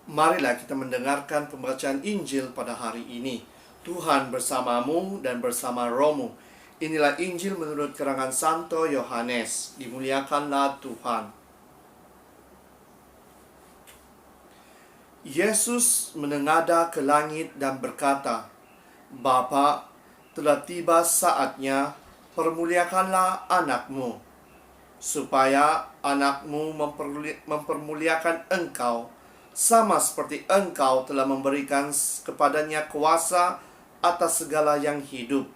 Marilah kita mendengarkan pembacaan Injil pada hari ini. Tuhan bersamamu dan bersama rohmu. Inilah Injil menurut karangan Santo Yohanes. Dimuliakanlah Tuhan. Yesus menengadah ke langit dan berkata, "Bapa, telah tiba saatnya, permuliakanlah anakmu, supaya anakmu mempermuliakan engkau, sama seperti engkau telah memberikan kepadanya kuasa atas segala yang hidup.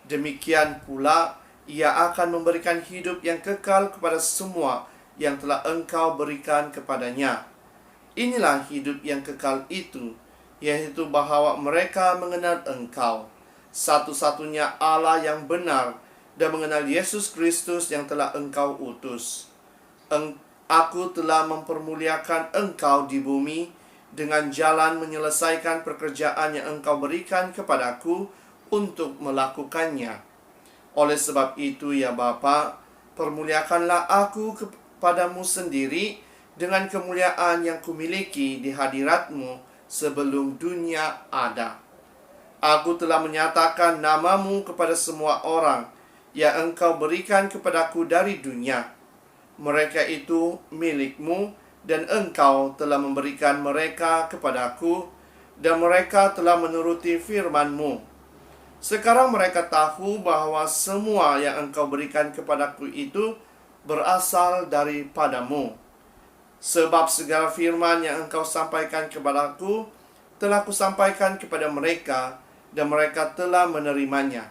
Demikian pula ia akan memberikan hidup yang kekal kepada semua yang telah engkau berikan kepadanya. Inilah hidup yang kekal itu, yaitu bahwa mereka mengenal engkau, satu-satunya Allah yang benar, dan mengenal Yesus Kristus yang telah engkau utus. Aku telah mempermuliakan engkau di bumi dengan jalan menyelesaikan pekerjaan yang engkau berikan kepadaku untuk melakukannya. Oleh sebab itu, ya Bapa, permuliakanlah aku kepadamu sendiri dengan kemuliaan yang kumiliki di hadiratmu sebelum dunia ada. Aku telah menyatakan namamu kepada semua orang yang engkau berikan kepadaku dari dunia. Mereka itu milikmu, dan engkau telah memberikan mereka kepadaku, dan mereka telah menuruti firman-Mu. Sekarang mereka tahu bahwa semua yang engkau berikan kepadaku itu berasal daripadamu. Sebab segala firman yang engkau sampaikan kepadaku telah kusampaikan kepada mereka, dan mereka telah menerimanya.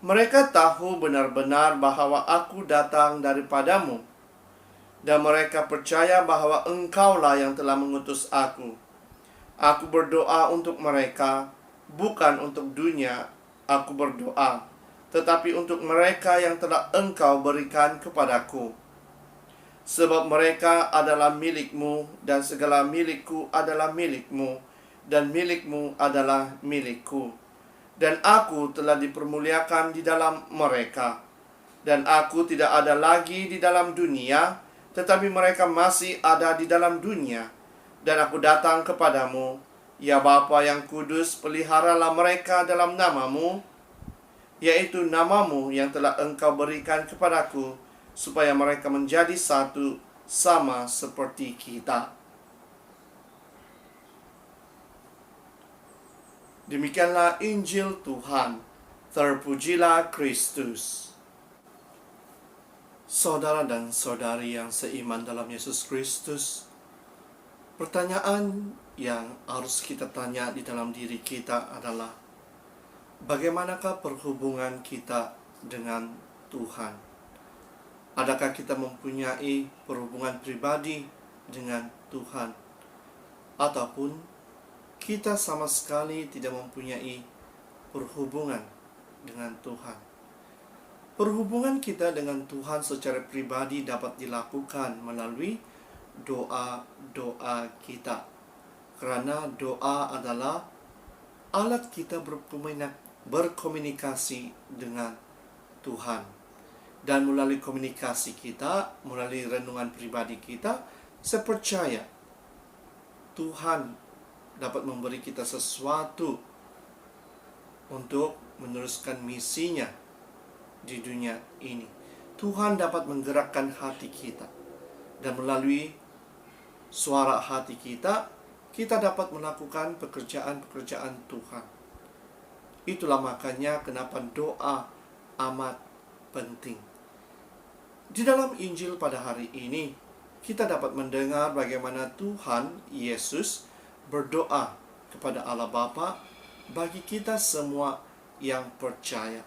Mereka tahu benar-benar bahwa aku datang daripadamu, dan mereka percaya bahwa engkaulah yang telah mengutus aku. Aku berdoa untuk mereka, bukan untuk dunia aku berdoa, tetapi untuk mereka yang telah engkau berikan kepadaku. Sebab mereka adalah milikmu, dan segala milikku adalah milikmu, dan milikmu adalah milikku. Dan aku telah dipermuliakan di dalam mereka. Dan aku tidak ada lagi di dalam dunia, tetapi mereka masih ada di dalam dunia, dan aku datang kepadamu. Ya Bapa yang kudus, peliharalah mereka dalam namamu, yaitu namamu yang telah engkau berikan kepadaku, supaya mereka menjadi satu, sama seperti kita." Demikianlah Injil Tuhan. Terpujilah Kristus. Saudara dan saudari yang seiman dalam Yesus Kristus, pertanyaan yang harus kita tanya di dalam diri kita adalah, bagaimanakah perhubungan kita dengan Tuhan? Adakah kita mempunyai perhubungan pribadi dengan Tuhan? Ataupun kita sama sekali tidak mempunyai perhubungan dengan Tuhan? Perhubungan kita dengan Tuhan secara pribadi dapat dilakukan melalui doa-doa kita. Karena doa adalah alat kita berkomunikasi dengan Tuhan. Dan melalui komunikasi kita, melalui renungan pribadi kita, saya percaya Tuhan dapat memberi kita sesuatu untuk meneruskan misinya di dunia ini. Tuhan dapat menggerakkan hati kita, dan melalui suara hati kita, kita dapat melakukan pekerjaan-pekerjaan Tuhan. Itulah makanya kenapa doa amat penting. Di dalam Injil pada hari ini, kita dapat mendengar bagaimana Tuhan Yesus berdoa kepada Allah Bapa bagi kita semua yang percaya.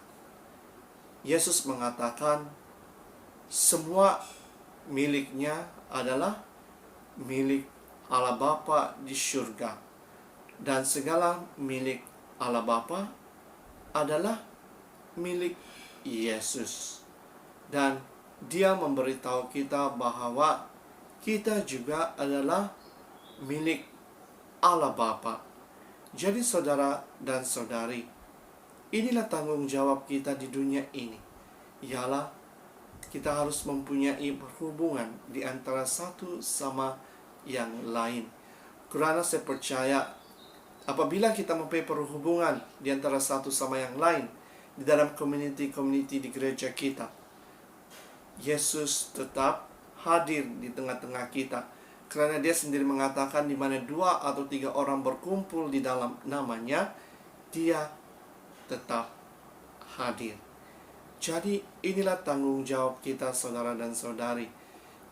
Yesus mengatakan semua miliknya adalah milik Allah Bapa di surga, dan segala milik Allah Bapa adalah milik Yesus. Dan Dia memberitahu kita bahwa kita juga adalah milik Allah Bapa. Jadi saudara dan saudari, inilah tanggung jawab kita di dunia ini. Ialah kita harus mempunyai perhubungan di antara satu sama yang lain. Karena saya percaya apabila kita mempunyai perhubungan di antara satu sama yang lain di dalam community di gereja kita, Yesus tetap hadir di tengah-tengah kita. Karena dia sendiri mengatakan di mana 2 atau 3 orang berkumpul di dalam namanya, dia tetap hadir. Jadi inilah tanggung jawab kita, saudara dan saudari.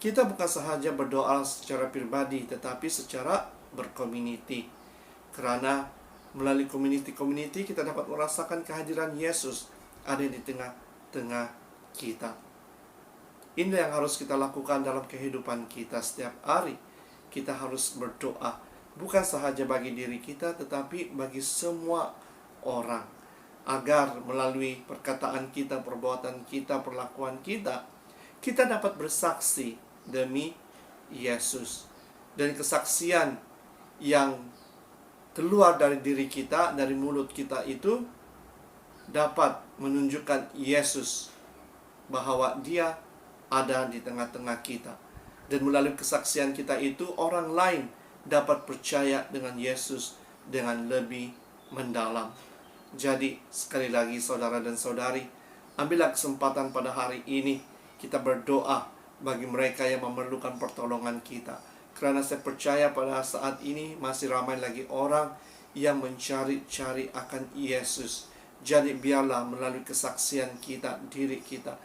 Kita bukan sahaja berdoa secara pribadi, tetapi secara berkomuniti. Karena melalui community kita dapat merasakan kehadiran Yesus ada di tengah-tengah kita. Ini yang harus kita lakukan dalam kehidupan kita setiap hari. Kita harus berdoa, bukan sahaja bagi diri kita, tetapi bagi semua orang. Agar melalui perkataan kita, perbuatan kita, perlakuan kita, kita dapat bersaksi demi Yesus. Dan kesaksian yang keluar dari diri kita, dari mulut kita itu dapat menunjukkan Yesus, bahwa dia ada di tengah-tengah kita. Dan melalui kesaksian kita itu, orang lain dapat percaya dengan Yesus dengan lebih mendalam. Jadi sekali lagi saudara dan saudari, ambillah kesempatan pada hari ini kita berdoa bagi mereka yang memerlukan pertolongan kita. Karena saya percaya pada saat ini masih ramai lagi orang yang mencari-cari akan Yesus. Jadi biarlah melalui kesaksian kita, diri kita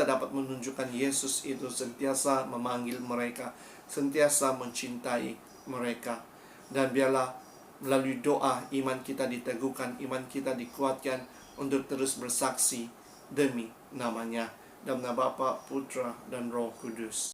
dapat menunjukkan Yesus itu sentiasa memanggil mereka, sentiasa mencintai mereka. Dan biarlah melalui doa iman kita diteguhkan, iman kita dikuatkan untuk terus bersaksi demi namanya. Dalam nama Bapa, Putra, dan Roh Kudus.